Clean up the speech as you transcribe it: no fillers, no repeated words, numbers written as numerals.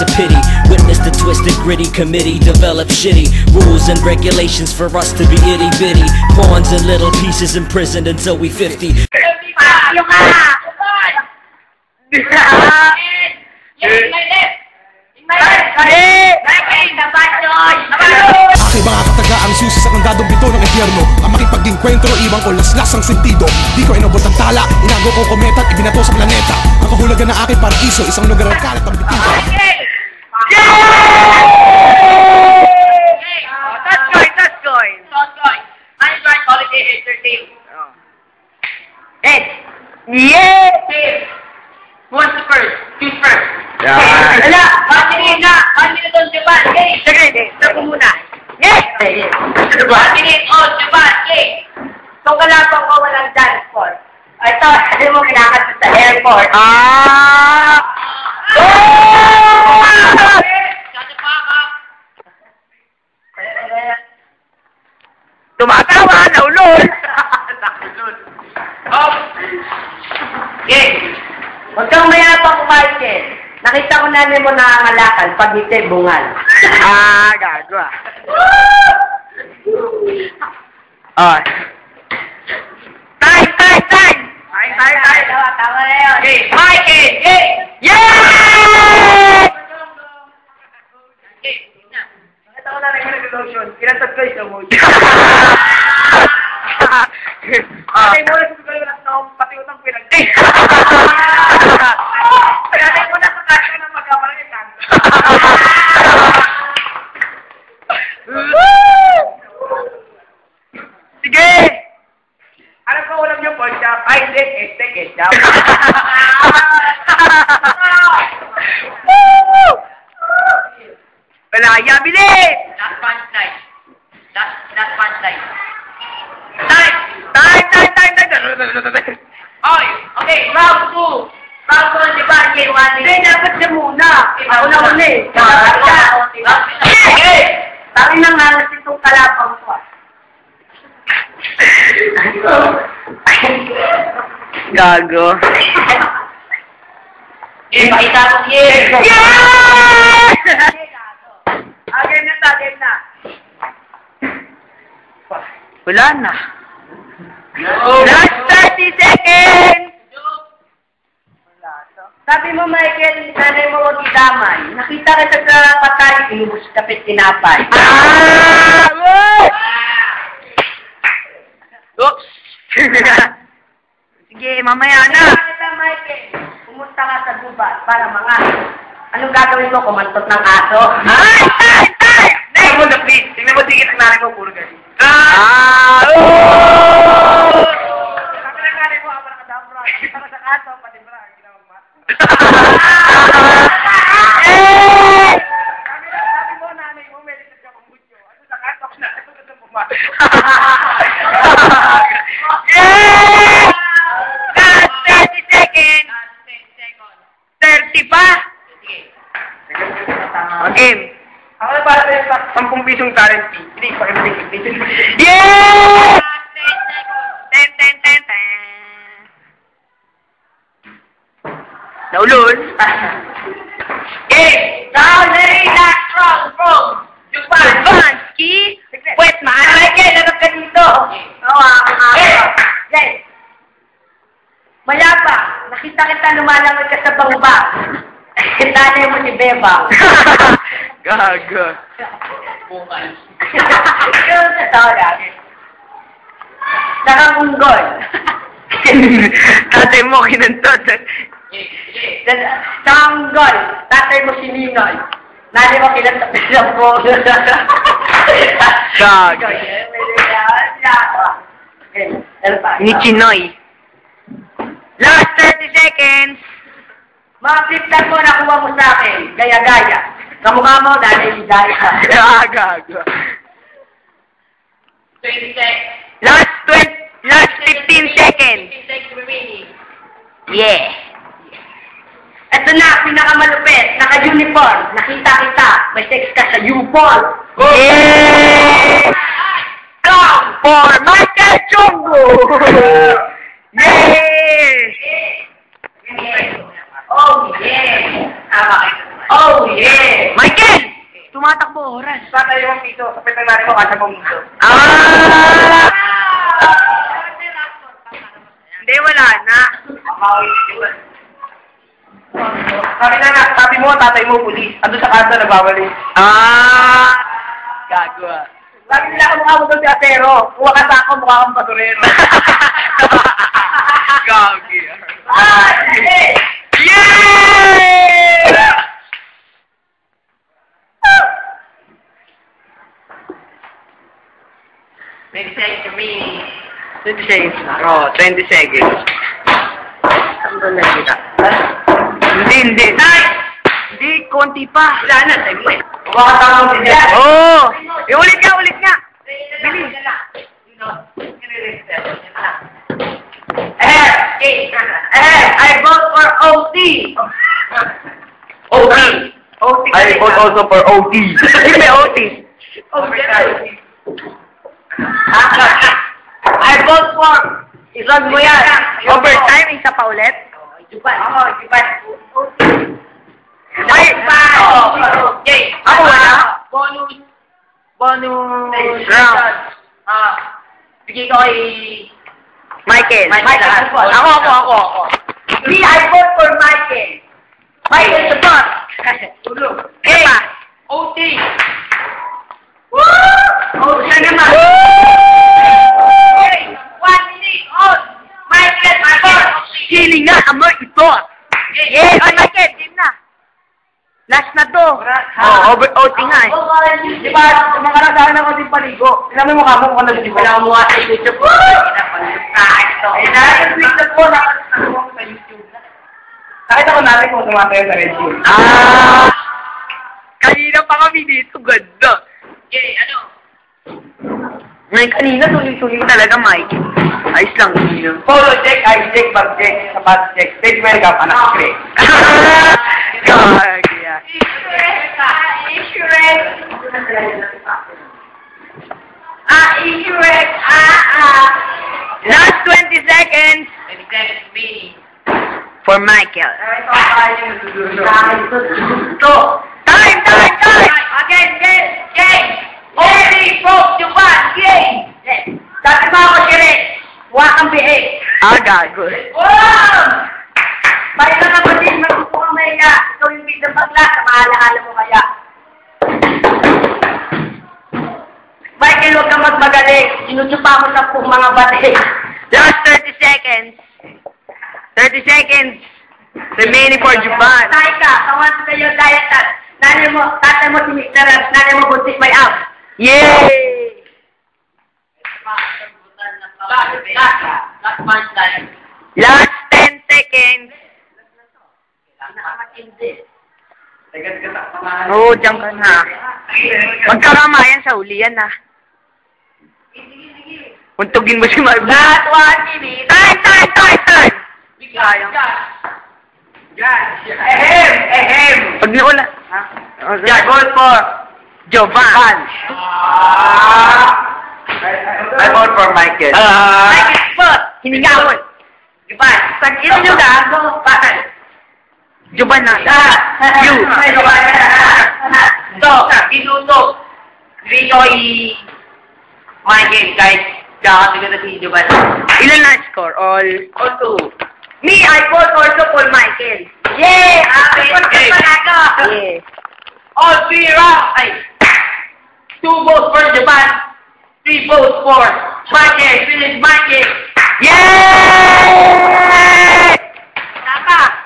it's a pity. Witness the twisted, gritty committee develop shitty rules and regulations for us to be itty-bitty pawns and little pieces imprisoned until we 50. Aking mga kataga ang susi sa kandadong bito ng impyerno. Ang makipag-inkwentro, iwan ko laslasang sentido. Di ko inabot ang tala, inago ko kometa at ibinato sa planeta. Ang kahulugan ng aking paraiso, isang lugar ng kalat ang bitiga. That's going. I'm trying holiday entertainment. Hey! Yeah! Who wants to first? Choose first. Wala! 1 minute na! 1 minute on Japan! Okay! Sige! Ako muna! Yes! 1 minute on Japan! Okay! Kung kalapang ko walang dance sport. Ito, sabi mo kinakasya sa airport. Tumatawa! Naulol! Naulol! Okay! Huwag kang mayabang, Michael. Nakita ko namin mo nangangalakal pag ngiti bungal. Gago Time! Tama na yun. Okay, Michael! Yay! Yay! Okay, na. Nakita ko na nag-lotion. Kinasad ko yung motion. Patay mo na sa sugal na pati utang pinag-day. Patay mo na sa kasya ng magkamalangitan. Sige! Alam ko ulam yung pork chop. Ay, hindi. Ketchup. Wala, bilis! Last punchline. Last punchline. Time! Okay, round 2. Round 2, di ba? Hindi, dapat siya muna. Ako na muna eh. Okay! Sabi na nga, itong kalapang ko. Gago. Pakita mo, yes! Game na. Wala na. Last 30 seconds! Sabi mo, Michael, nanay mo huwag idamay. Nakita ka sa patay, inubos kapit tinapay. Oops! Sige, mamaya na. Nakita, Michael, pumunta ka sa gubat para mga... Anong gagawin mo? Kumantot ng aso? Ay! Tingnan mo na, please. Tingnan mo, sige, nanay mo, puro ganyan. Sabi na nanay mo, abang nakadabra. Para sa aso, pati bra. Ginawa mo. Sabi mo, nanay mo, may lisod ka pang butyo. Ano sa aso, na ito ka sa buma. Last 30 seconds. 30 pa? Okay. Ako na para sa 10 pisong talent fee. Hindi, pakibigay. Yeah! 10. Naulol. Okay. Now, last round from Japan. Vansky. Wait, Michael, hanap ka dito. Yes. Mayapa, nakita kita lumalangoy ka sa bangba. Nanay mo si Bebang. Gago. Bukal. Yun sa tawag. Nakakunggol. Tatay mo kinantot. Nakakunggol. Tatay mo si Ninoy. Nanay mo kinantot sa po. Gago. Ni Chinoy. Last 30 seconds. Mga flip-flop mo nakuha mo sa akin. Gaya-gaya. Kamukha mo, dahil higaya. Gago. 20 seconds. Last 15 seconds. 15 seconds remaining. Yeah. Ito na, pinakamalupit. Naka-uniform. Nakita kita. May sex ka sa U-Ball. Yeah! Come for Michael Chongo! Yeah! Oh yeah! Oh yeah! dito. Kapit ng nari mo, kasya mo dito. Hindi, wala na. Sabi mo, tatay mo, pulis. Ando sa kanta, nagbabalik. Gago ah. Lagi nila ako mukha mo doon si Atero. Kuha ka sa ako, mukha kang basurero. Gagi. Yay! Yeah! 20 seconds to me. 20 seconds. Oh, 20 seconds. Saan ba na kita? Hindi. Ay! Hindi, konti pa. Wala na, time mo eh. Kuha ka sa ako din yan. Oh! Ulit nga. Bilis. I vote for OT. OT. I vote also for OT. Hindi may OT. I vote for ilog mo yan. Overtime, isa pa ulit? Jupan. Ay! Okay. Ako wala? Bonus round. Bigay ko kay Michael. Ako. Me, I vote for Michael. Michael, support. Hey! OT. Woo! OT naman. Okay, 1 minute on. Michael, support. Feeling na, amoy ito. Yes! Ay, Michael, game na. Last na to. OT nga eh. Di ba, mga nagdaan ako din paligo. Tignan mo yung mukha mo kung nag-video. Wala mo sa YouTube. Ayun na, yung tweet na po, nakakasama ko sa YouTube. Nakita ko natin kung sumatayo sa Red Bull. Kanina pa kami dito, ganda. Okay, ano? Ngayon kanina, tuloy-tuloy talaga, Mike. Ayos lang yun. Polo check, ice check, bag check, sapat check. Stage welcome, anak check. Gagi ah. Insurance. Last 20 seconds for Michael. Time! Again, game. Only folks you want, game. Dati mo ako siya wakang bihig. Gago. Wow! May na kapatid, magpupukang may nga. Ikaw yung biglang bagla, sa mahala-hala mo kaya. Michael, huwag kang magmagaling. Sinusupa mo sa mga bate. Last 30 seconds. 30 seconds. Remaining for Japan. Tayo ka, kawan sa kayo, diet. Nanay mo, tatay mo si Mr. Nanay mo buntis may ab. Yay! Last 10 seconds. Oo, dyan ka na. Magkakamayan sa uli yan ah. Untugin mo si Marv. Last 1 minute. Time! Ehem! Pag naula. Yeah, vote for Jovan. I vote for Michael. Michael Spot. Hiningawan. Diba? Pag ino nyo gago, bakit? Jovan na. You. So, inuto. Dito Michael, guys. Kaya na si Jovan. Ilan na score? All. All 2. Me, I vote also for Michael. Yay! Happy birthday! Yeah. All 3 rounds. Ay, 2 votes for Japan. 3 votes for Michael. Finish Michael. Yay! Tama.